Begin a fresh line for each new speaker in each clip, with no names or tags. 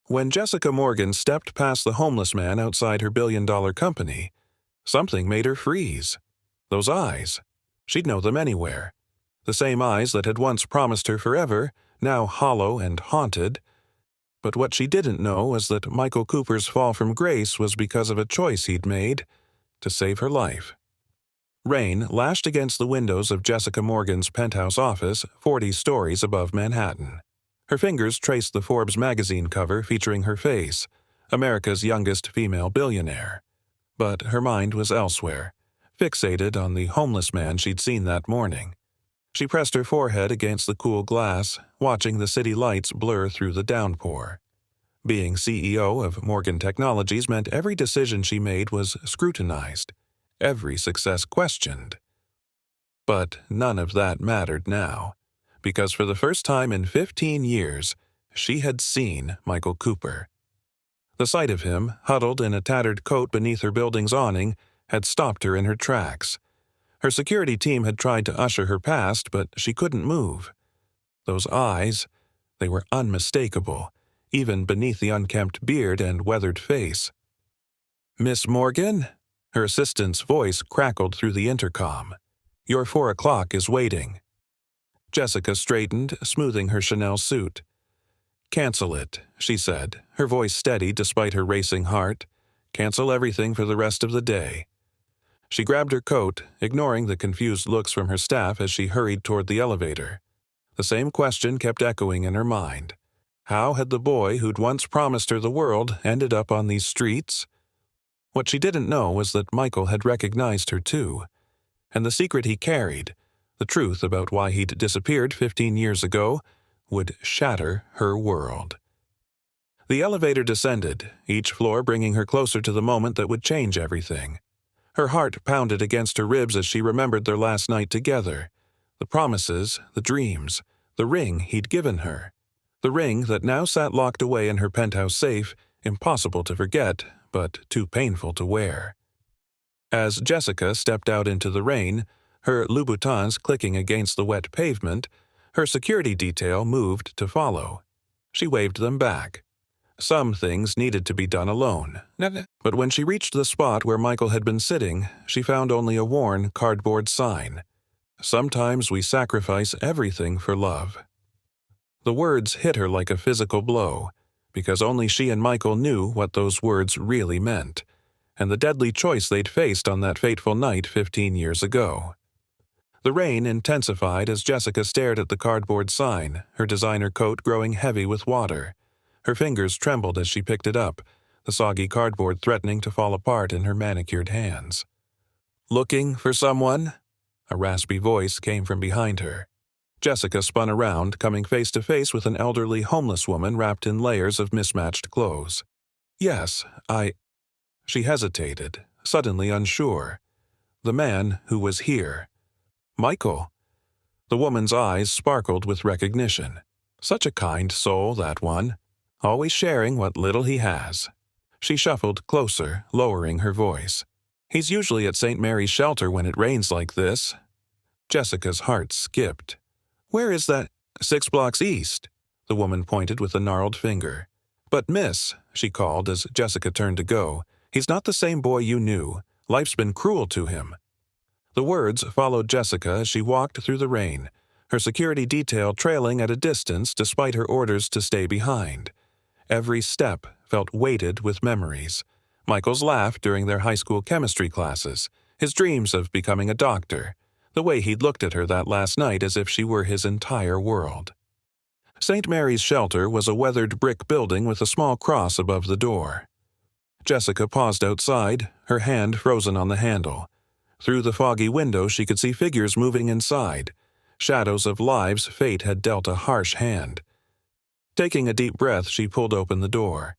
When Jessica Morgan stepped past the homeless man outside her billion-dollar company, something made her freeze. Those eyes. She'd know them anywhere. The same eyes that had once promised her forever, now hollow and haunted. But what she didn't know was that Michael Cooper's fall from grace was because of a choice he'd made to save her life. Rain lashed against the windows of Jessica Morgan's penthouse office 40 stories above Manhattan. Her fingers traced the Forbes magazine cover featuring her face, America's youngest female billionaire. But her mind was elsewhere, fixated on the homeless man she'd seen that morning. She pressed her forehead against the cool glass, watching the city lights blur through the downpour. Being CEO of Morgan Technologies meant every decision she made was scrutinized, every success questioned. But none of that mattered now, because for the first time in 15 years, she had seen Michael Cooper. The sight of him, huddled in a tattered coat beneath her building's awning, had stopped her in her tracks. Her security team had tried to usher her past, but she couldn't move. Those eyes, they were unmistakable, even beneath the unkempt beard and weathered face. "Miss Morgan?" Her assistant's voice crackled through the intercom. "Your 4 o'clock is waiting." Jessica straightened, smoothing her Chanel suit. "Cancel it," she said, her voice steady despite her racing heart. "Cancel everything for the rest of the day." She grabbed her coat, ignoring the confused looks from her staff as she hurried toward the elevator. The same question kept echoing in her mind. How had the boy who'd once promised her the world ended up on these streets? What she didn't know was that Michael had recognized her too, and the secret he carried, the truth about why he'd disappeared 15 years ago, would shatter her world. The elevator descended, each floor bringing her closer to the moment that would change everything. Her heart pounded against her ribs as she remembered their last night together. The promises, the dreams, the ring he'd given her. The ring that now sat locked away in her penthouse safe, impossible to forget, but too painful to wear. As Jessica stepped out into the rain, her Louboutins clicking against the wet pavement, her security detail moved to follow. She waved them back. Some things needed to be done alone, but when she reached the spot where Michael had been sitting, she found only a worn cardboard sign. "Sometimes we sacrifice everything for love." The words hit her like a physical blow, because only she and Michael knew what those words really meant, and the deadly choice they'd faced on that fateful night 15 years ago. The rain intensified as Jessica stared at the cardboard sign, her designer coat growing heavy with water. Her fingers trembled as she picked it up, the soggy cardboard threatening to fall apart in her manicured hands. "Looking for someone?" A raspy voice came from behind her. Jessica spun around, coming face to face with an elderly homeless woman wrapped in layers of mismatched clothes. "Yes, She hesitated, suddenly unsure. The man who was here. Michael. The woman's eyes sparkled with recognition. Such a kind soul, that one. Always sharing what little he has. She shuffled closer, lowering her voice. "He's usually at St. Mary's Shelter when it rains like this." Jessica's heart skipped. "Where is that?" "6 blocks east." The woman pointed with a gnarled finger. "But miss," she called as Jessica turned to go, "he's not the same boy you knew. Life's been cruel to him." The words followed Jessica as she walked through the rain, her security detail trailing at a distance despite her orders to stay behind. Every step felt weighted with memories. Michael's laugh during their high school chemistry classes, his dreams of becoming a doctor, the way he'd looked at her that last night as if she were his entire world. St. Mary's Shelter was a weathered brick building with a small cross above the door. Jessica paused outside, her hand frozen on the handle. Through the foggy window she could see figures moving inside, shadows of lives fate had dealt a harsh hand. Taking a deep breath, she pulled open the door.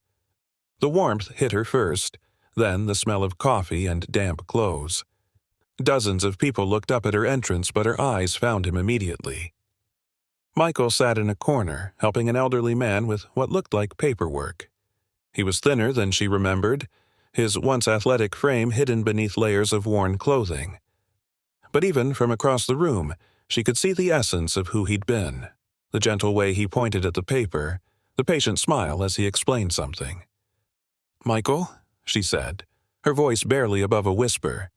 The warmth hit her first, then the smell of coffee and damp clothes. Dozens of people looked up at her entrance, but her eyes found him immediately. Michael sat in a corner, helping an elderly man with what looked like paperwork. He was thinner than she remembered, his once athletic frame hidden beneath layers of worn clothing. But even from across the room, she could see the essence of who he'd been. The gentle way he pointed at the paper, the patient smile as he explained something. "Michael," she said, her voice barely above a whisper.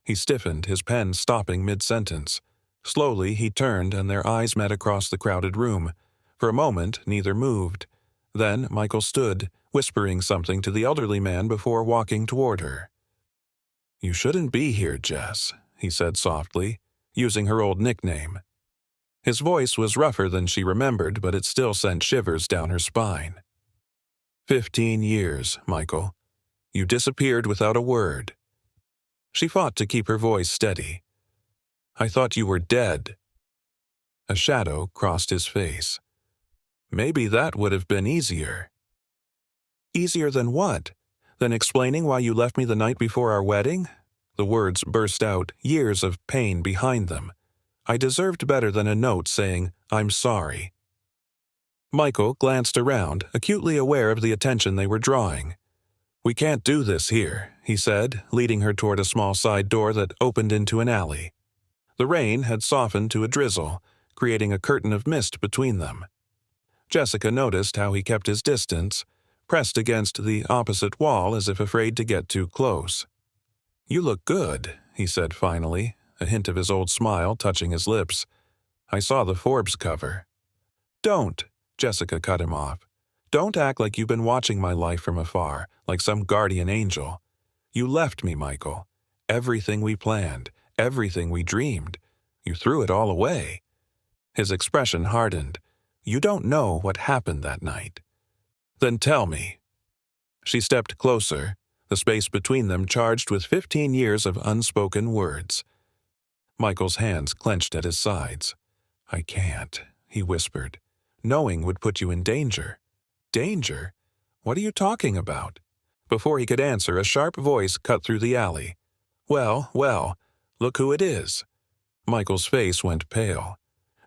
He stiffened, his pen stopping mid-sentence. Slowly, he turned and their eyes met across the crowded room. For a moment, neither moved. Then Michael stood, whispering something to the elderly man before walking toward her. "You shouldn't be here, Jess," he said softly, using her old nickname. His voice was rougher than she remembered, but it still sent shivers down her spine. 15 years, Michael. You disappeared without a word." She fought to keep her voice steady. "I thought you were dead." A shadow crossed his face. "Maybe that would have been easier." "Easier than what? Than explaining why you left me the night before our wedding?" The words burst out, years of pain behind them. "I deserved better than a note saying, 'I'm sorry.'" Michael glanced around, acutely aware of the attention they were drawing. "We can't do this here," he said, leading her toward a small side door that opened into an alley. The rain had softened to a drizzle, creating a curtain of mist between them. Jessica noticed how he kept his distance, pressed against the opposite wall as if afraid to get too close. "You look good," he said finally, a hint of his old smile touching his lips. "I saw the Forbes cover." "Don't," Jessica cut him off. "Don't act like you've been watching my life from afar, like some guardian angel. You left me, Michael. Everything we planned, everything we dreamed. You threw it all away." His expression hardened. "You don't know what happened that night." "Then tell me." She stepped closer, the space between them charged with 15 years of unspoken words. Michael's hands clenched at his sides. "I can't," he whispered. "Knowing would put you in danger." "Danger? What are you talking about?" Before he could answer, a sharp voice cut through the alley. "Well, well, look who it is." Michael's face went pale.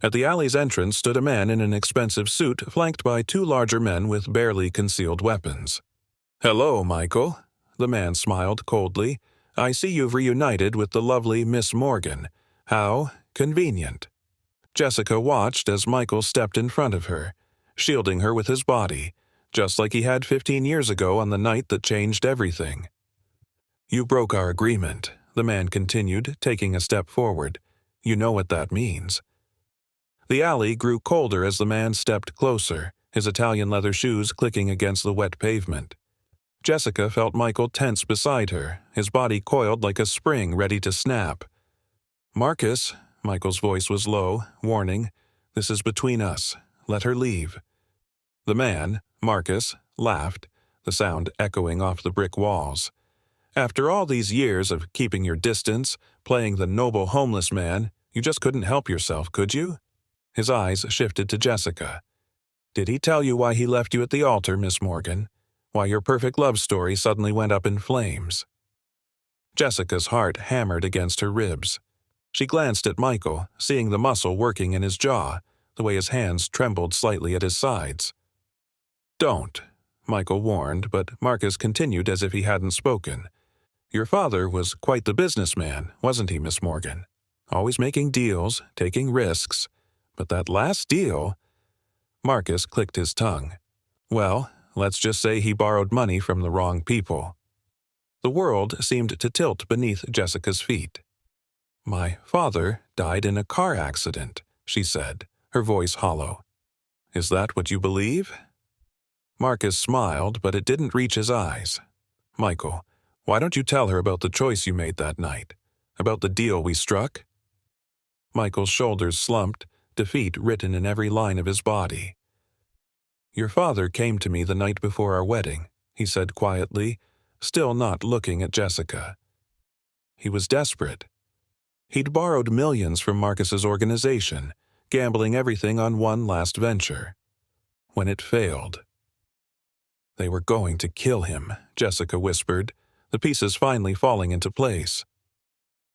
At the alley's entrance stood a man in an expensive suit flanked by two larger men with barely concealed weapons. "Hello, Michael." The man smiled coldly. "I see you've reunited with the lovely Miss Morgan. How convenient." Jessica watched as Michael stepped in front of her, shielding her with his body, just like he had 15 years ago on the night that changed everything. "You broke our agreement," the man continued, taking a step forward. "You know what that means." The alley grew colder as the man stepped closer, his Italian leather shoes clicking against the wet pavement. Jessica felt Michael tense beside her, his body coiled like a spring ready to snap. "Marcus," Michael's voice was low, warning, "this is between us. Let her leave." The man, Marcus, laughed, the sound echoing off the brick walls. "After all these years of keeping your distance, playing the noble homeless man, you just couldn't help yourself, could you?" His eyes shifted to Jessica. "Did he tell you why he left you at the altar, Miss Morgan? Why your perfect love story suddenly went up in flames?" Jessica's heart hammered against her ribs. She glanced at Michael, seeing the muscle working in his jaw, the way his hands trembled slightly at his sides. "Don't," Michael warned, but Marcus continued as if he hadn't spoken. "Your father was quite the businessman, wasn't he, Miss Morgan? Always making deals, taking risks. But that last deal—" Marcus clicked his tongue. "Well, let's just say he borrowed money from the wrong people." The world seemed to tilt beneath Jessica's feet. "My father died in a car accident," she said, her voice hollow. "Is that what you believe?" Marcus smiled, but it didn't reach his eyes. "Michael, why don't you tell her about the choice you made that night? About the deal we struck?" Michael's shoulders slumped, defeat written in every line of his body. "Your father came to me the night before our wedding," he said quietly, still not looking at Jessica. "He was desperate. He'd borrowed millions from Marcus's organization, gambling everything on one last venture. When it failed—" "They were going to kill him," Jessica whispered, the pieces finally falling into place.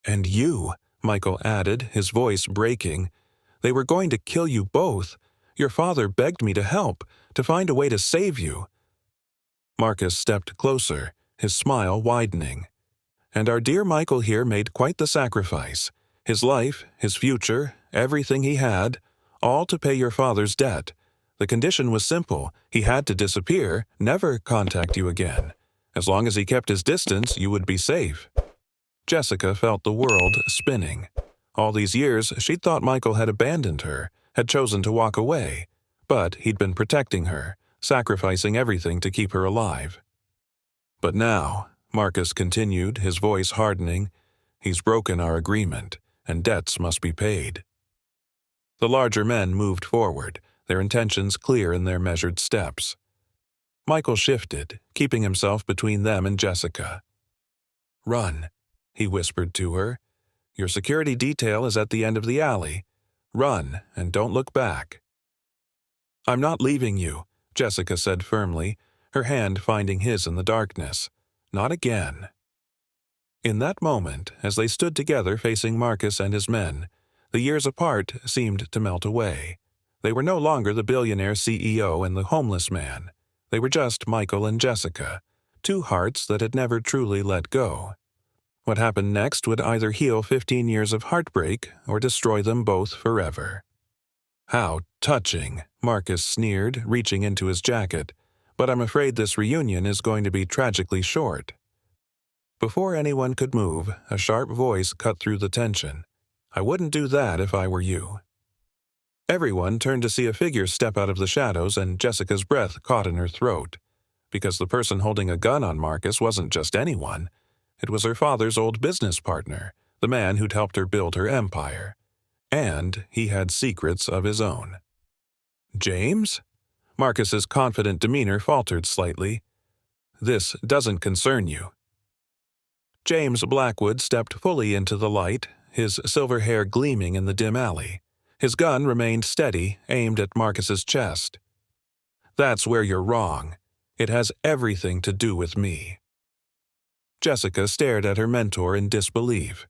"And you," Michael added, his voice breaking. "They were going to kill you both. Your father begged me to help, to find a way to save you." Marcus stepped closer, his smile widening. "And our dear Michael here made quite the sacrifice. His life, his future, everything he had, all to pay your father's debt. The condition was simple. He had to disappear, never contact you again. As long as he kept his distance, you would be safe. Jessica felt the world spinning. All these years, she'd thought Michael had abandoned her, had chosen to walk away. But he'd been protecting her, sacrificing everything to keep her alive. But now, Marcus continued, his voice hardening, he's broken our agreement, and debts must be paid. The larger men moved forward, their intentions clear in their measured steps. Michael shifted, keeping himself between them and Jessica. "Run," he whispered to her. "Your security detail is at the end of the alley. Run, and don't look back." "I'm not leaving you," Jessica said firmly, her hand finding his in the darkness. "Not again." In that moment, as they stood together facing Marcus and his men, the years apart seemed to melt away. They were no longer the billionaire CEO and the homeless man. They were just Michael and Jessica, two hearts that had never truly let go. What happened next would either heal 15 years of heartbreak or destroy them both forever. "How touching," Marcus sneered, reaching into his jacket. "But I'm afraid this reunion is going to be tragically short." Before anyone could move, a sharp voice cut through the tension. "I wouldn't do that if I were you." Everyone turned to see a figure step out of the shadows, and Jessica's breath caught in her throat. Because the person holding a gun on Marcus wasn't just anyone. It was her father's old business partner, the man who'd helped her build her empire. And he had secrets of his own. "James?" Marcus's confident demeanor faltered slightly. "This doesn't concern you." James Blackwood stepped fully into the light, his silver hair gleaming in the dim alley. His gun remained steady, aimed at Marcus's chest. "That's where you're wrong. It has everything to do with me." Jessica stared at her mentor in disbelief.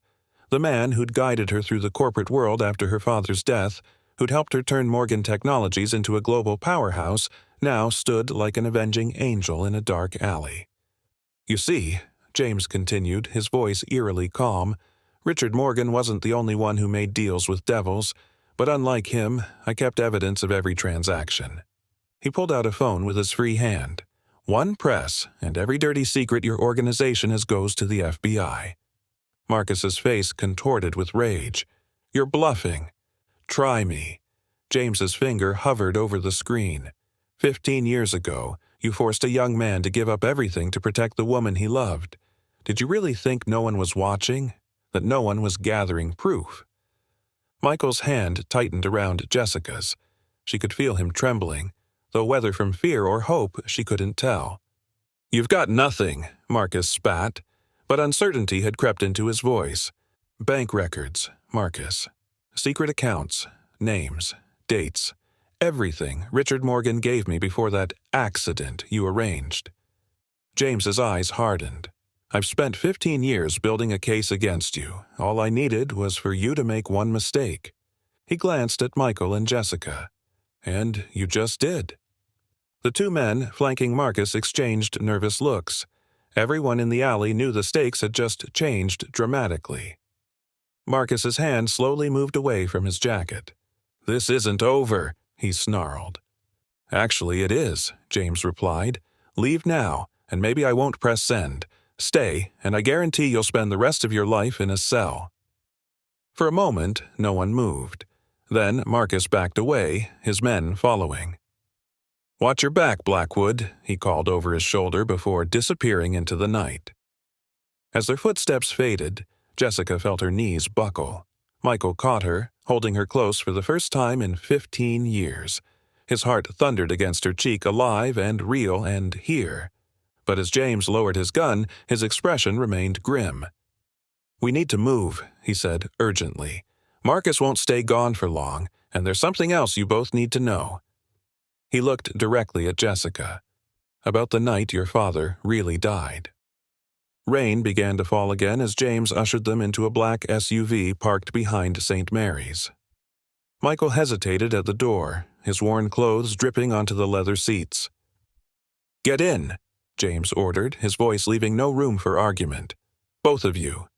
The man who'd guided her through the corporate world after her father's death, who'd helped her turn Morgan Technologies into a global powerhouse, now stood like an avenging angel in a dark alley. "You see," James continued, his voice eerily calm, "Richard Morgan wasn't the only one who made deals with devils, but unlike him, I kept evidence of every transaction." He pulled out a phone with his free hand. "One press, and every dirty secret your organization has goes to the FBI. Marcus's face contorted with rage. "You're bluffing." "Try me." James's finger hovered over the screen. 15 years ago, you forced a young man to give up everything to protect the woman he loved. Did you really think no one was watching? That no one was gathering proof? Michael's hand tightened around Jessica's. She could feel him trembling, though whether from fear or hope she couldn't tell. "You've got nothing," Marcus spat, but uncertainty had crept into his voice. "Bank records, Marcus. Secret accounts, names, dates. Everything Richard Morgan gave me before that accident you arranged." James's eyes hardened. "I've spent 15 years building a case against you. All I needed was for you to make one mistake." He glanced at Michael and Jessica. "And you just did." The two men flanking Marcus exchanged nervous looks. Everyone in the alley knew the stakes had just changed dramatically. Marcus's hand slowly moved away from his jacket. "This isn't over," he snarled. "Actually, it is," James replied. "Leave now, and maybe I won't press send. Stay, and I guarantee you'll spend the rest of your life in a cell." For a moment, no one moved. Then Marcus backed away, his men following. "Watch your back, Blackwood," he called over his shoulder before disappearing into the night. As their footsteps faded, Jessica felt her knees buckle. Michael caught her, holding her close for the first time in 15 years. His heart thundered against her cheek, alive and real and here. But as James lowered his gun, his expression remained grim. "We need to move," he said urgently. "Marcus won't stay gone for long, and there's something else you both need to know." He looked directly at Jessica. "About the night your father really died." Rain began to fall again as James ushered them into a black SUV parked behind St. Mary's. Michael hesitated at the door, his worn clothes dripping onto the leather seats. "Get in," James ordered, his voice leaving no room for argument. "Both of you."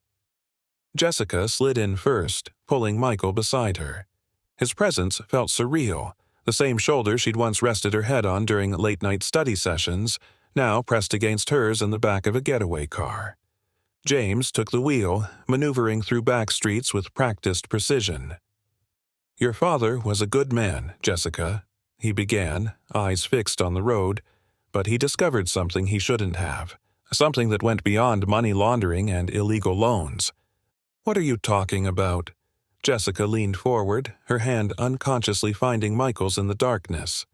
Jessica slid in first, pulling Michael beside her. His presence felt surreal, The same shoulder she'd once rested her head on during late-night study sessions, now pressed against hers in the back of a getaway car. James took the wheel, maneuvering through back streets with practiced precision. "Your father was a good man, Jessica," he began, eyes fixed on the road, but he discovered something he shouldn't have, something that went beyond money laundering and illegal loans. "What are you talking about?" Jessica leaned forward, her hand unconsciously finding Michael's in the darkness.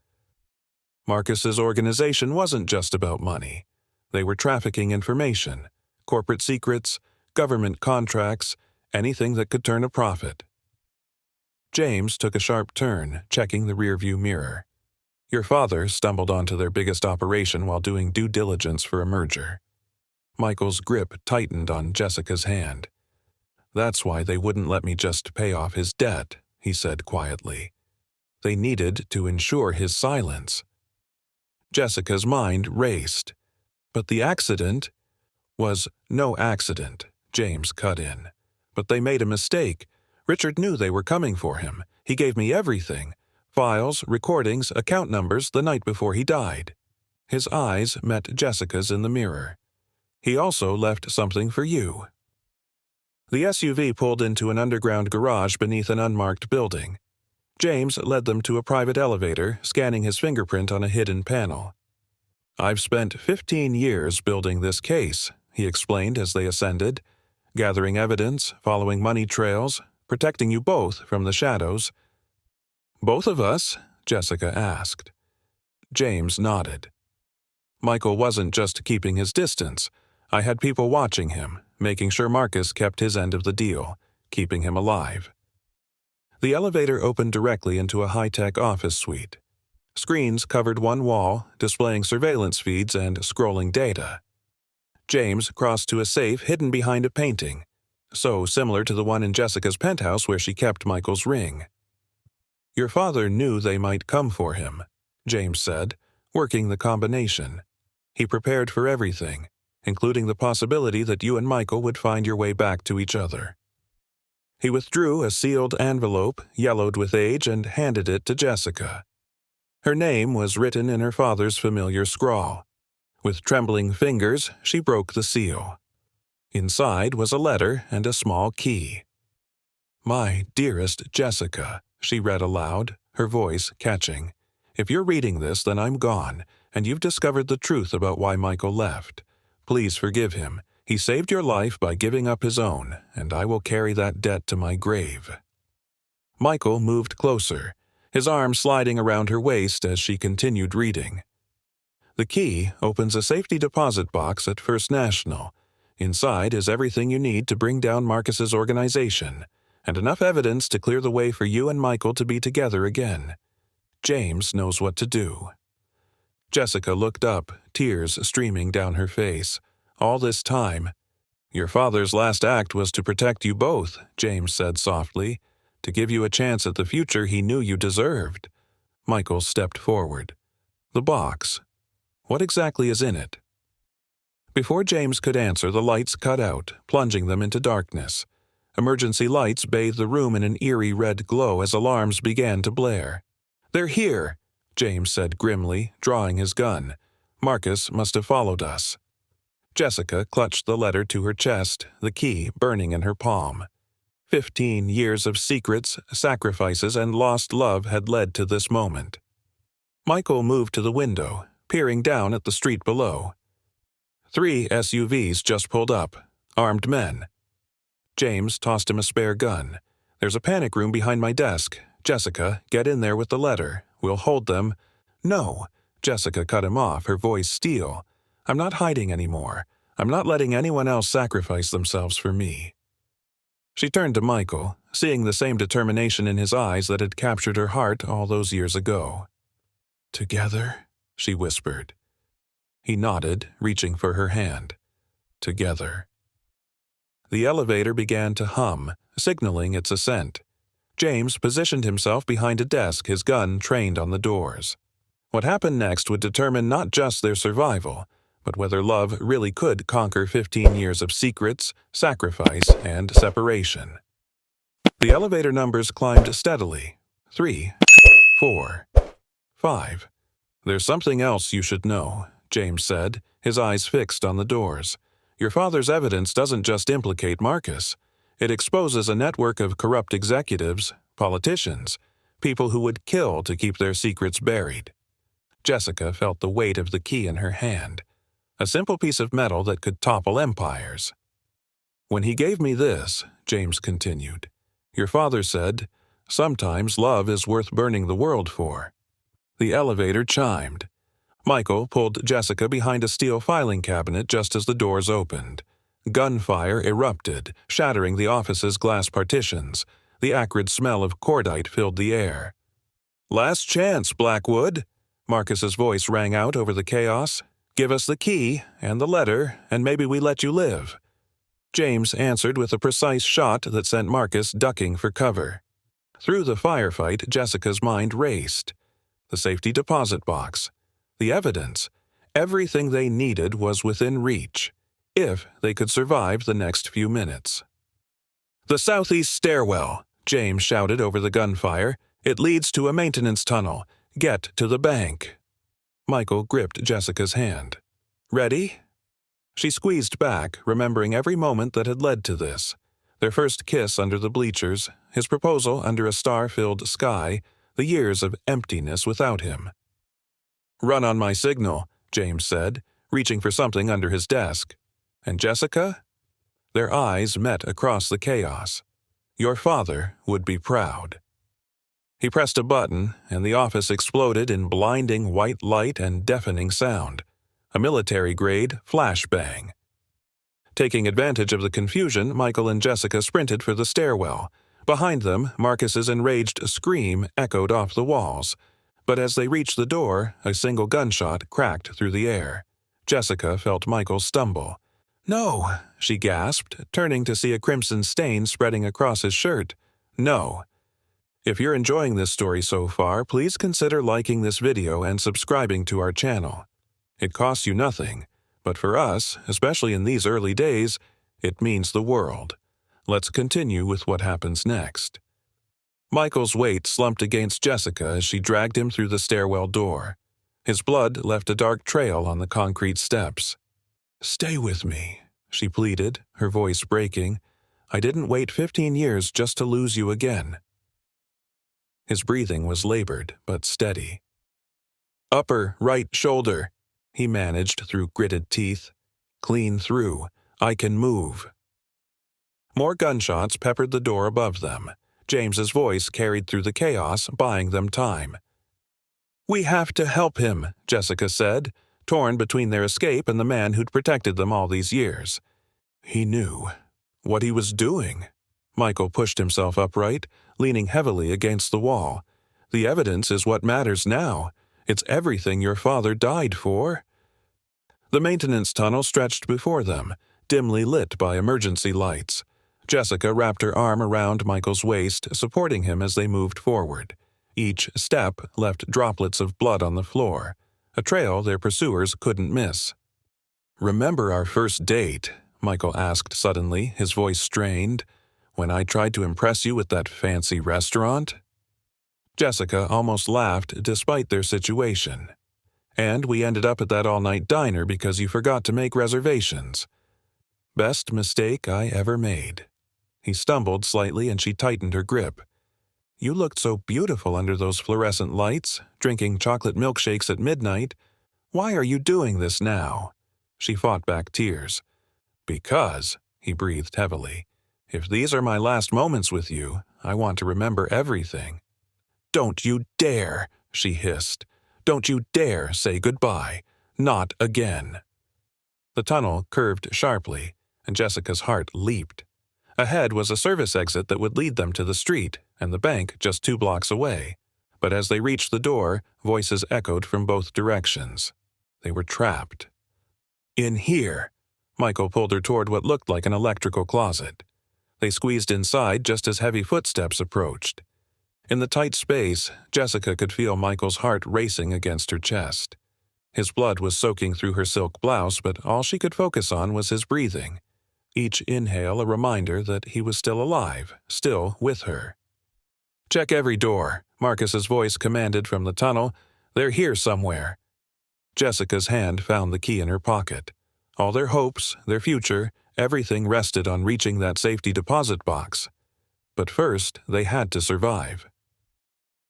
Marcus's organization wasn't just about money. They were trafficking information, corporate secrets, government contracts, anything that could turn a profit. James took a sharp turn, checking the rearview mirror. "Your father stumbled onto their biggest operation while doing due diligence for a merger." Michael's grip tightened on Jessica's hand. "That's why they wouldn't let me just pay off his debt," he said quietly. "They needed to ensure his silence." Jessica's mind raced. "But the accident was no accident," James cut in. "But they made a mistake. Richard knew they were coming for him. He gave me everything. Files, recordings, account numbers the night before he died." His eyes met Jessica's in the mirror. "He also left something for you." The SUV pulled into an underground garage beneath an unmarked building. James led them to a private elevator, scanning his fingerprint on a hidden panel. "I've spent 15 years building this case," he explained as they ascended, "gathering evidence, following money trails, protecting you both from the shadows." "Both of us?" Jessica asked. James nodded. "Michael wasn't just keeping his distance. I had people watching him, making sure Marcus kept his end of the deal, keeping him alive." The elevator opened directly into a high-tech office suite. Screens covered one wall, displaying surveillance feeds and scrolling data. James crossed to a safe hidden behind a painting, so similar to the one in Jessica's penthouse where she kept Michael's ring. "Your father knew they might come for him," James said, working the combination. "He prepared for everything, including the possibility that you and Michael would find your way back to each other." He withdrew a sealed envelope, yellowed with age, and handed it to Jessica. Her name was written in her father's familiar scrawl. With trembling fingers, she broke the seal. Inside was a letter and a small key. "My dearest Jessica," she read aloud, her voice catching. "If you're reading this, then I'm gone, and you've discovered the truth about why Michael left. Please forgive him. He saved your life by giving up his own, and I will carry that debt to my grave." Michael moved closer, his arm sliding around her waist as she continued reading. "The key opens a safety deposit box at First National. Inside is everything you need to bring down Marcus's organization, and enough evidence to clear the way for you and Michael to be together again. James knows what to do." Jessica looked up, tears streaming down her face. All this time, "Your father's last act was to protect you both," James said softly, "to give you a chance at the future he knew you deserved." Michael stepped forward. "The box. What exactly is in it?" Before James could answer, the lights cut out, plunging them into darkness. Emergency lights bathed the room in an eerie red glow as alarms began to blare. "They're here," James said grimly, drawing his gun. "Marcus must have followed us." Jessica clutched the letter to her chest, the key burning in her palm. 15 years of secrets, sacrifices, and lost love had led to this moment. Michael moved to the window, peering down at the street below. 3 SUVs just pulled up, armed men. James tossed him a spare gun. "There's a panic room behind my desk. Jessica, get in there with the letter. We'll hold them." "No," Jessica cut him off, her voice steel. "I'm not hiding anymore. I'm not letting anyone else sacrifice themselves for me." She turned to Michael, seeing the same determination in his eyes that had captured her heart all those years ago. "Together?" she whispered. He nodded, reaching for her hand. "Together." The elevator began to hum, signaling its ascent. James positioned himself behind a desk, his gun trained on the doors. What happened next would determine not just their survival, but whether love really could conquer 15 years of secrets, sacrifice, and separation. The elevator numbers climbed steadily. 3, 4, 5. "There's something else you should know," James said, his eyes fixed on the doors. "Your father's evidence doesn't just implicate Marcus. It exposes a network of corrupt executives, politicians, people who would kill to keep their secrets buried." Jessica felt the weight of the key in her hand, a simple piece of metal that could topple empires. "When he gave me this," James continued, "your father said, 'Sometimes love is worth burning the world for.'" The elevator chimed. Michael pulled Jessica behind a steel filing cabinet just as the doors opened. Gunfire erupted, shattering the office's glass partitions. The acrid smell of cordite filled the air. "Last chance, Blackwood," Marcus's voice rang out over the chaos. "Give us the key and the letter, and maybe we let you live." James answered with a precise shot that sent Marcus ducking for cover. Through the firefight, Jessica's mind raced. The safety deposit box. The evidence. Everything they needed was within reach, if they could survive the next few minutes. "The southeast stairwell," James shouted over the gunfire. "It leads to a maintenance tunnel. Get to the bank." Michael gripped Jessica's hand. "Ready?" She squeezed back, remembering every moment that had led to this. Their first kiss under the bleachers, his proposal under a star-filled sky, the years of emptiness without him. "Run on my signal," James said, reaching for something under his desk. "And Jessica?" Their eyes met across the chaos. "Your father would be proud." He pressed a button, and the office exploded in blinding white light and deafening sound. A military-grade flashbang. Taking advantage of the confusion, Michael and Jessica sprinted for the stairwell. Behind them, Marcus's enraged scream echoed off the walls. But as they reached the door, a single gunshot cracked through the air. Jessica felt Michael stumble. "No," she gasped, turning to see a crimson stain spreading across his shirt. "No." If you're enjoying this story so far, please consider liking this video and subscribing to our channel. It costs you nothing, but for us, especially in these early days, it means the world. Let's continue with what happens next. Michael's weight slumped against Jessica as she dragged him through the stairwell door. His blood left a dark trail on the concrete steps. "Stay with me," she pleaded, her voice breaking. "I didn't wait 15 years just to lose you again." His breathing was labored but steady. "Upper right shoulder," he managed through gritted teeth. "Clean through. I can move." More gunshots peppered the door above them. James's voice carried through the chaos, buying them time. "We have to help him," Jessica said, torn between their escape and the man who'd protected them all these years. He knew what he was doing. Michael pushed himself upright, leaning heavily against the wall. "The evidence is what matters now. It's everything your father died for." The maintenance tunnel stretched before them, dimly lit by emergency lights. Jessica wrapped her arm around Michael's waist, supporting him as they moved forward. Each step left droplets of blood on the floor, a trail their pursuers couldn't miss. "Remember our first date?" Michael asked suddenly, his voice strained. "When I tried to impress you with that fancy restaurant?" Jessica almost laughed despite their situation. "And we ended up at that all-night diner because you forgot to make reservations." "Best mistake I ever made." He stumbled slightly and she tightened her grip. "You looked so beautiful under those fluorescent lights, drinking chocolate milkshakes at midnight. Why are you doing this now?" She fought back tears. "Because," he breathed heavily, "if these are my last moments with you, I want to remember everything." "Don't you dare," she hissed. "Don't you dare say goodbye. Not again." The tunnel curved sharply, and Jessica's heart leaped. Ahead was a service exit that would lead them to the street, and the bank just 2 blocks away. But as they reached the door, voices echoed from both directions. They were trapped. "In here." Michael pulled her toward what looked like an electrical closet. They squeezed inside just as heavy footsteps approached. In the tight space, Jessica could feel Michael's heart racing against her chest. His blood was soaking through her silk blouse, but all she could focus on was his breathing. Each inhale a reminder that he was still alive, still with her. "Check every door," Marcus's voice commanded from the tunnel. They're here somewhere." Jessica's hand found the key in her pocket. All their hopes, their future, everything rested on reaching that safety deposit box. But first, they had to survive.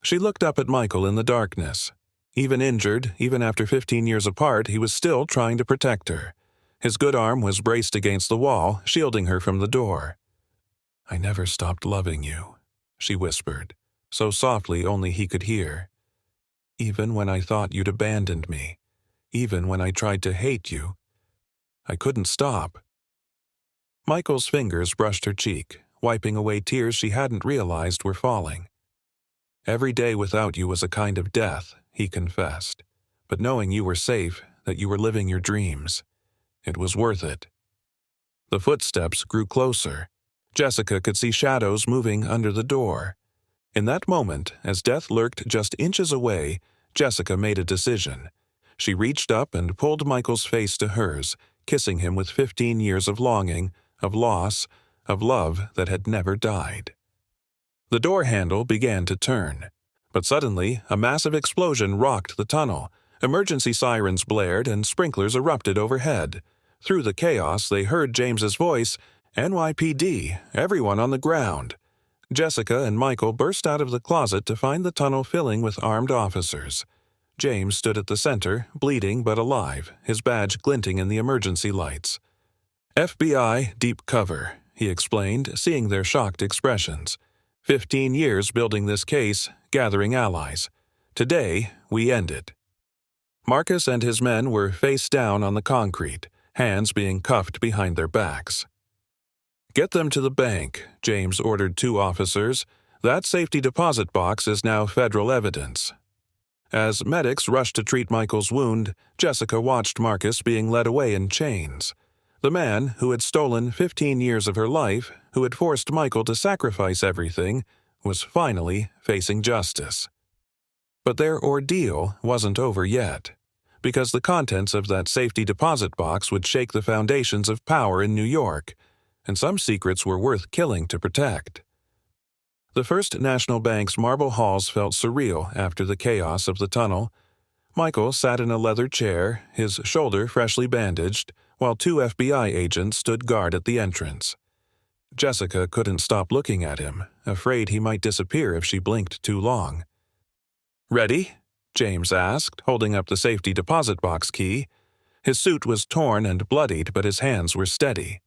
She looked up at Michael in the darkness. Even injured, even after 15 years apart, he was still trying to protect her. His good arm was braced against the wall, shielding her from the door. "I never stopped loving you," she whispered, so softly only he could hear. "Even when I thought you'd abandoned me, even when I tried to hate you, I couldn't stop." Michael's fingers brushed her cheek, wiping away tears she hadn't realized were falling. "Every day without you was a kind of death," he confessed. "But knowing you were safe, that you were living your dreams, it was worth it." The footsteps grew closer. Jessica could see shadows moving under the door. In that moment, as death lurked just inches away, Jessica made a decision. She reached up and pulled Michael's face to hers, kissing him with 15 years of longing, of loss, of love that had never died. The door handle began to turn. But suddenly, a massive explosion rocked the tunnel. Emergency sirens blared and sprinklers erupted overhead. Through the chaos, they heard James's voice, "NYPD, everyone on the ground." Jessica and Michael burst out of the closet to find the tunnel filling with armed officers. James stood at the center, bleeding but alive, his badge glinting in the emergency lights. "FBI, deep cover," he explained, seeing their shocked expressions. 15 years building this case, gathering allies. Today, we end it. Marcus and his men were face down on the concrete, hands being cuffed behind their backs. "Get them to the bank," James ordered 2 officers. "That safety deposit box is now federal evidence." As medics rushed to treat Michael's wound, Jessica watched Marcus being led away in chains. The man who had stolen 15 years of her life, who had forced Michael to sacrifice everything, was finally facing justice. But their ordeal wasn't over yet, because the contents of that safety deposit box would shake the foundations of power in New York, and some secrets were worth killing to protect. The First National Bank's marble halls felt surreal after the chaos of the tunnel. Michael sat in a leather chair, his shoulder freshly bandaged, while 2 FBI agents stood guard at the entrance. Jessica couldn't stop looking at him, afraid he might disappear if she blinked too long. "Ready?" James asked, holding up the safety deposit box key. His suit was torn and bloodied, but his hands were steady.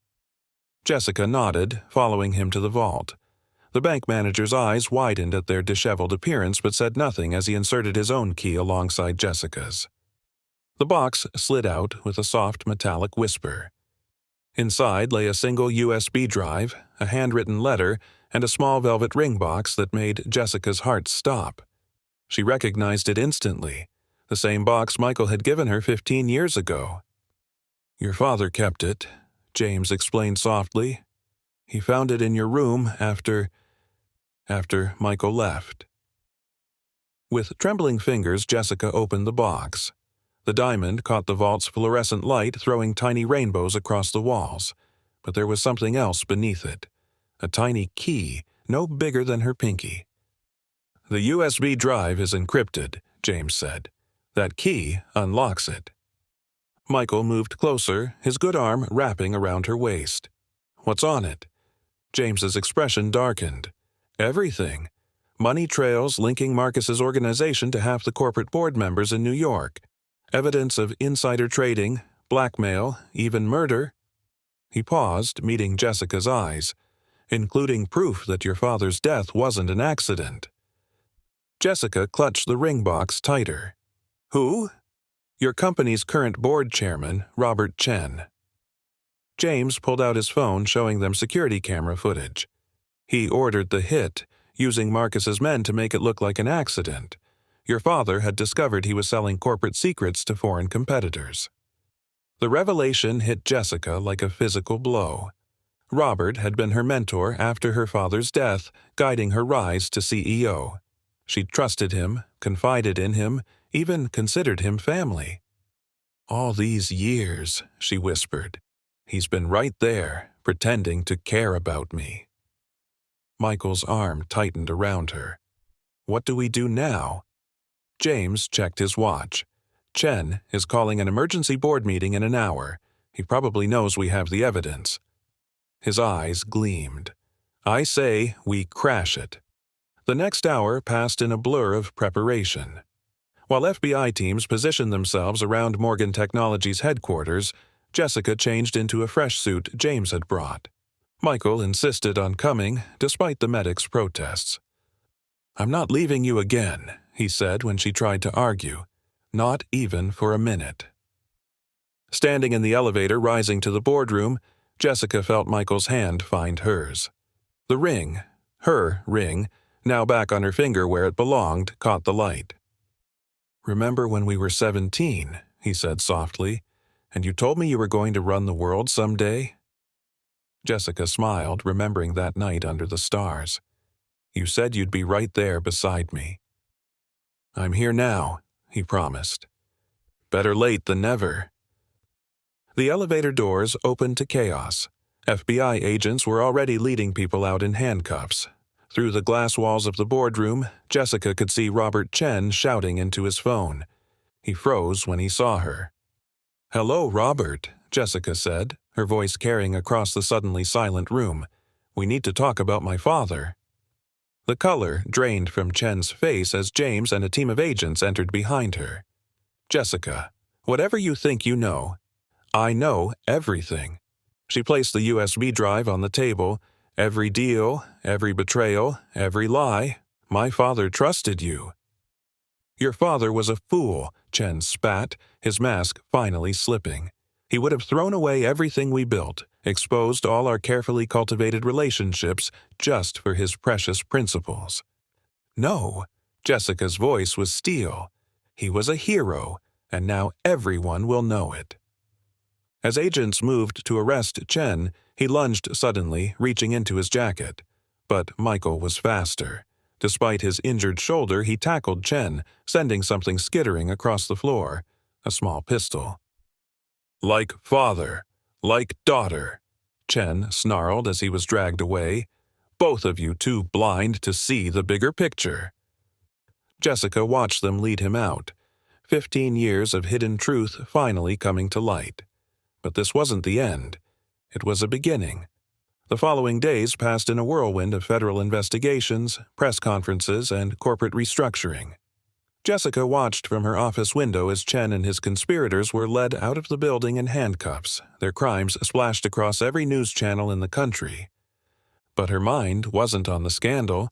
Jessica nodded, following him to the vault. The bank manager's eyes widened at their disheveled appearance but said nothing as he inserted his own key alongside Jessica's. The box slid out with a soft metallic whisper. Inside lay a single USB drive, a handwritten letter, and a small velvet ring box that made Jessica's heart stop. She recognized it instantly, the same box Michael had given her 15 years ago. "Your father kept it," James explained softly. "He found it in your room after Michael left." With trembling fingers, Jessica opened the box. The diamond caught the vault's fluorescent light, throwing tiny rainbows across the walls. But there was something else beneath it. A tiny key, no bigger than her pinky. "The USB drive is encrypted," James said. "That key unlocks it." Michael moved closer, his good arm wrapping around her waist. "What's on it?" James's expression darkened. "Everything. Money trails linking Marcus's organization to half the corporate board members in New York. Evidence of insider trading, blackmail, even murder." He paused, meeting Jessica's eyes. "Including proof that your father's death wasn't an accident." Jessica clutched the ring box tighter. "Who?" "Your company's current board chairman, Robert Chen." James pulled out his phone, showing them security camera footage. "He ordered the hit, using Marcus's men to make it look like an accident. Your father had discovered he was selling corporate secrets to foreign competitors." The revelation hit Jessica like a physical blow. Robert had been her mentor after her father's death, guiding her rise to CEO. She'd trusted him, confided in him, even considered him family. "All these years," she whispered, "he's been right there, pretending to care about me." Michael's arm tightened around her. "What do we do now?" James checked his watch. Chen is calling an emergency board meeting in an hour. He probably knows we have the evidence. His eyes gleamed. I say we crash it. The next hour passed in a blur of preparation. While FBI teams positioned themselves around Morgan Technologies' headquarters, Jessica changed into a fresh suit James had brought. Michael insisted on coming, despite the medic's protests. "I'm not leaving you again," he said when she tried to argue. "Not even for a minute." Standing in the elevator rising to the boardroom, Jessica felt Michael's hand find hers. The ring, her ring, now back on her finger where it belonged, caught the light. "Remember when we were 17, he said softly, "and you told me you were going to run the world someday?" Jessica smiled, remembering that night under the stars. "You said you'd be right there beside me." "I'm here now," he promised. "Better late than never." The elevator doors opened to chaos. FBI agents were already leading people out in handcuffs. Through the glass walls of the boardroom, Jessica could see Robert Chen shouting into his phone. He froze when he saw her. "Hello, Robert," Jessica said, her voice carrying across the suddenly silent room. "We need to talk about my father." The color drained from Chen's face as James and a team of agents entered behind her. "Jessica, whatever you think you know, I know everything." She placed the USB drive on the table. "Every deal, every betrayal, every lie. My father trusted you." "Your father was a fool," Chen spat, his mask finally slipping. "He would have thrown away everything we built, exposed all our carefully cultivated relationships just for his precious principles." "No," Jessica's voice was steel. "He was a hero, and now everyone will know it." As agents moved to arrest Chen, he lunged suddenly, reaching into his jacket. But Michael was faster. Despite his injured shoulder, he tackled Chen, sending something skittering across the floor, a small pistol. "Like father, like daughter," Chen snarled as he was dragged away. "Both of you too blind to see the bigger picture." Jessica watched them lead him out. 15 years of hidden truth finally coming to light. But this wasn't the end. It was a beginning. The following days passed in a whirlwind of federal investigations, press conferences, and corporate restructuring. Jessica watched from her office window as Chen and his conspirators were led out of the building in handcuffs, their crimes splashed across every news channel in the country. But her mind wasn't on the scandal.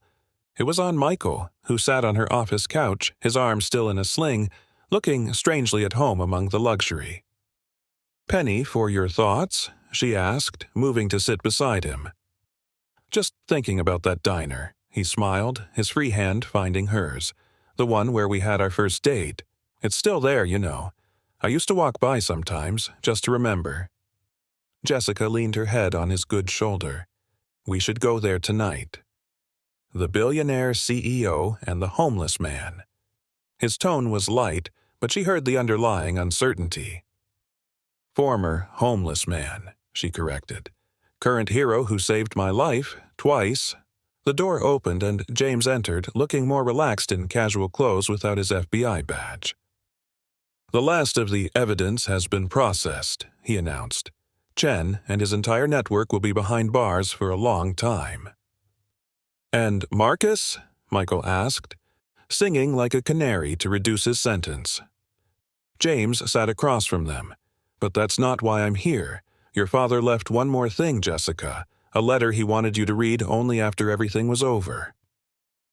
It was on Michael, who sat on her office couch, his arm still in a sling, looking strangely at home among the luxury. "Penny for your thoughts?" she asked, moving to sit beside him. "Just thinking about that diner," he smiled, his free hand finding hers. "The one where we had our first date. It's still there, you know. I used to walk by sometimes, just to remember." Jessica leaned her head on his good shoulder. "We should go there tonight." The billionaire CEO and the homeless man. His tone was light, but she heard the underlying uncertainty. "Former homeless man," she corrected. "Current hero who saved my life, twice." The door opened and James entered, looking more relaxed in casual clothes without his FBI badge. "The last of the evidence has been processed," he announced. "Chen and his entire network will be behind bars for a long time." "And Marcus?" Michael asked, singing like a canary to reduce his sentence. James sat across from them. "But that's not why I'm here. Your father left one more thing, Jessica, a letter he wanted you to read only after everything was over."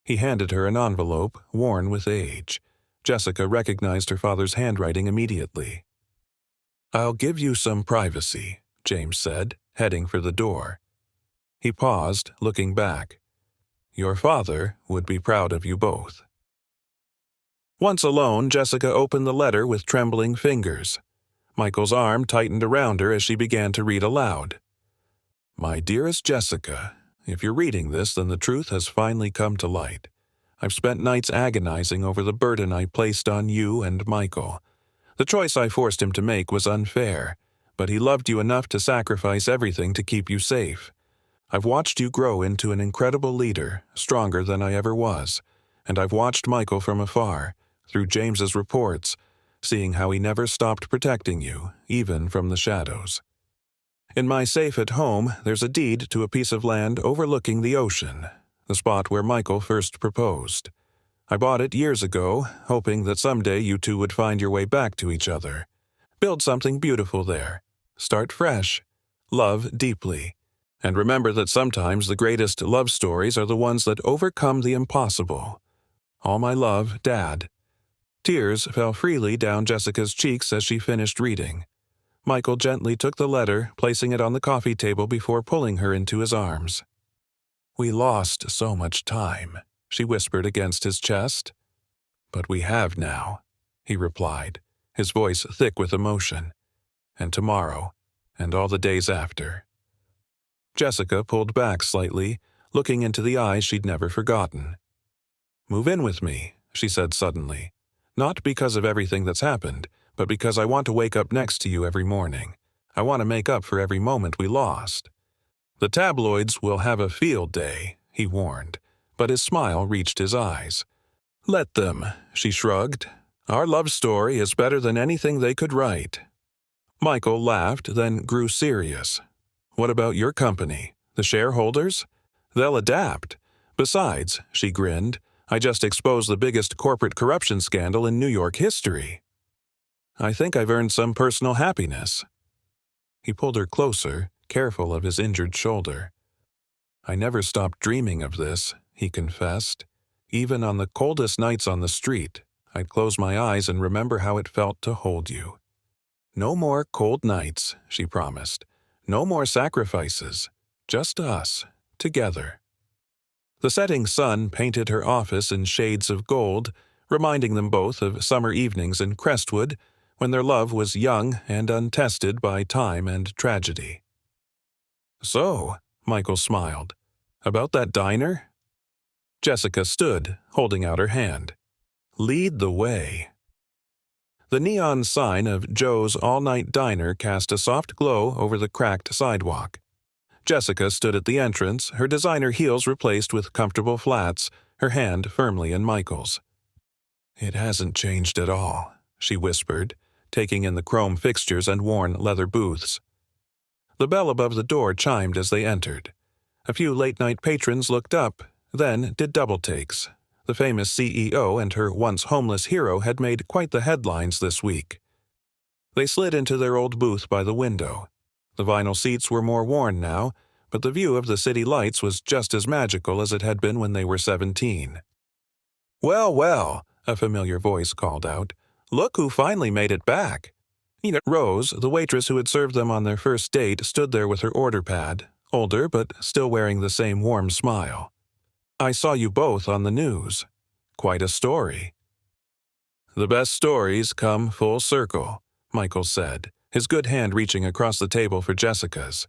He handed her an envelope, worn with age. Jessica recognized her father's handwriting immediately. "I'll give you some privacy," James said, heading for the door. He paused, looking back. "Your father would be proud of you both." Once alone, Jessica opened the letter with trembling fingers. Michael's arm tightened around her as she began to read aloud. "My dearest Jessica, if you're reading this, then the truth has finally come to light. I've spent nights agonizing over the burden I placed on you and Michael. The choice I forced him to make was unfair, but he loved you enough to sacrifice everything to keep you safe. I've watched you grow into an incredible leader, stronger than I ever was, and I've watched Michael from afar, through James's reports, seeing how he never stopped protecting you, even from the shadows. In my safe at home, there's a deed to a piece of land overlooking the ocean, the spot where Michael first proposed. I bought it years ago, hoping that someday you two would find your way back to each other. Build something beautiful there. Start fresh. Love deeply. And remember that sometimes the greatest love stories are the ones that overcome the impossible. All my love, Dad. Tears fell freely down Jessica's cheeks as she finished reading. Michael gently took the letter, placing it on the coffee table before pulling her into his arms. "We lost so much time," she whispered against his chest. "But we have now," he replied, his voice thick with emotion. "And tomorrow, and all the days after." Jessica pulled back slightly, looking into the eyes she'd never forgotten. "Move in with me," she said suddenly. "Not because of everything that's happened, but because I want to wake up next to you every morning. I want to make up for every moment we lost." "The tabloids will have a field day," he warned, but his smile reached his eyes. "Let them," she shrugged. "Our love story is better than anything they could write." Michael laughed, then grew serious. "What about your company? The shareholders? They'll adapt. Besides," she grinned, "I just exposed the biggest corporate corruption scandal in New York history. I think I've earned some personal happiness." He pulled her closer, careful of his injured shoulder. "I never stopped dreaming of this," he confessed. "Even on the coldest nights on the street, I'd close my eyes and remember how it felt to hold you." "No more cold nights," she promised. "No more sacrifices. Just us, together." The setting sun painted her office in shades of gold, reminding them both of summer evenings in Crestwood, when their love was young and untested by time and tragedy. "So," Michael smiled, "about that diner?" Jessica stood, holding out her hand. "Lead the way." The neon sign of Joe's all-night diner cast a soft glow over the cracked sidewalk. Jessica stood at the entrance, her designer heels replaced with comfortable flats, her hand firmly in Michael's. "It hasn't changed at all," she whispered, taking in the chrome fixtures and worn leather booths. The bell above the door chimed as they entered. A few late-night patrons looked up, then did double-takes. The famous CEO and her once homeless hero had made quite the headlines this week. They slid into their old booth by the window. The vinyl seats were more worn now, but the view of the city lights was just as magical as it had been when they were 17. "Well, well," a familiar voice called out. "Look who finally made it back." Rose, the waitress who had served them on their first date, stood there with her order pad, older but still wearing the same warm smile. "I saw you both on the news. Quite a story." "The best stories come full circle," Michael said, his good hand reaching across the table for Jessica's.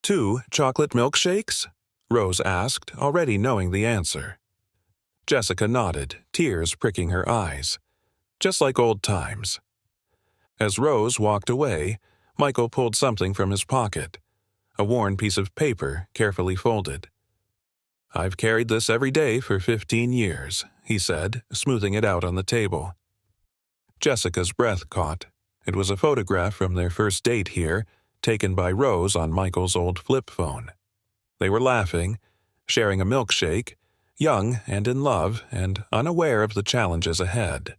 "2 chocolate milkshakes?" Rose asked, already knowing the answer. Jessica nodded, tears pricking her eyes. Just like old times. As Rose walked away, Michael pulled something from his pocket. A worn piece of paper, carefully folded. "I've carried this every day for 15 years, he said, smoothing it out on the table. Jessica's breath caught. It was a photograph from their first date here, taken by Rose on Michael's old flip phone. They were laughing, sharing a milkshake, young and in love and unaware of the challenges ahead.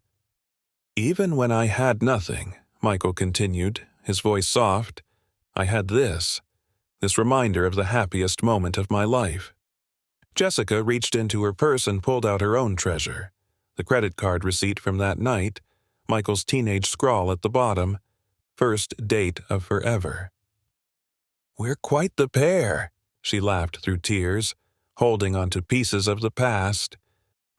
"Even when I had nothing," Michael continued, his voice soft, "I had this reminder of the happiest moment of my life." Jessica reached into her purse and pulled out her own treasure, the credit card receipt from that night, Michael's teenage scrawl at the bottom, "First date of forever." "We're quite the pair," she laughed through tears, holding onto pieces of the past.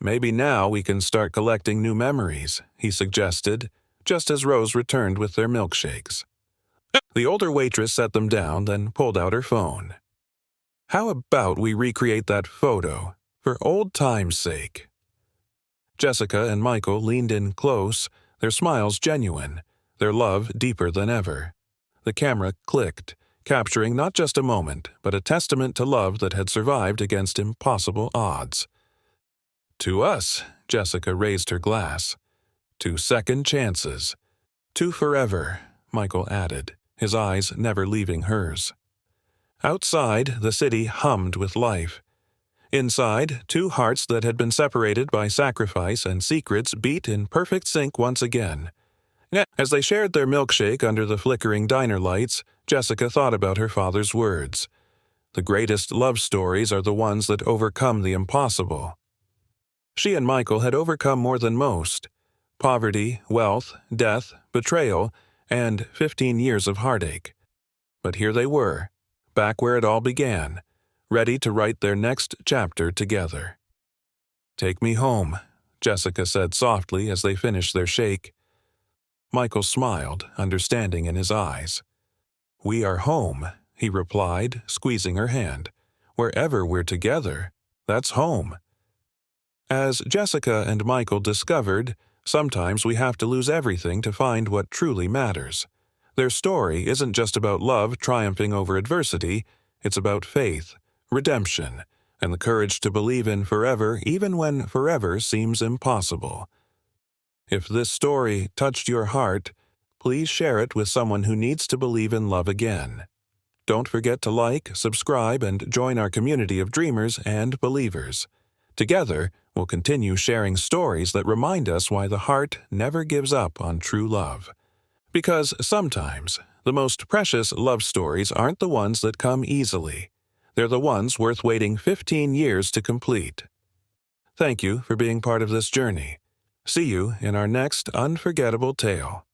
"Maybe now we can start collecting new memories," he suggested, just as Rose returned with their milkshakes. The older waitress set them down, then pulled out her phone. "How about we recreate that photo, for old time's sake?" Jessica and Michael leaned in close, their smiles genuine, their love deeper than ever. The camera clicked, capturing not just a moment, but a testament to love that had survived against impossible odds. "To us," Jessica raised her glass. to second chances, to forever, Michael added, his eyes never leaving hers. Outside, the city hummed with life. Inside, two hearts that had been separated by sacrifice and secrets beat in perfect sync once again. As they shared their milkshake under the flickering diner lights, Jessica thought about her father's words. The greatest love stories are the ones that overcome the impossible. She and Michael had overcome more than most: poverty, wealth, death, betrayal, and 15 years of heartache. But here they were, back where it all began, ready to write their next chapter together. "Take me home," Jessica said softly as they finished their shake. Michael smiled, understanding in his eyes. "We are home," he replied, squeezing her hand. "Wherever we're together, that's home." As Jessica and Michael discovered, sometimes we have to lose everything to find what truly matters. Their story isn't just about love triumphing over adversity, it's about faith, redemption, and the courage to believe in forever even when forever seems impossible. If this story touched your heart, please share it with someone who needs to believe in love again. Don't forget to like, subscribe, and join our community of dreamers and believers. Together, we'll continue sharing stories that remind us why the heart never gives up on true love. Because sometimes, the most precious love stories aren't the ones that come easily. They're the ones worth waiting 15 years to complete. Thank you for being part of this journey. See you in our next unforgettable tale.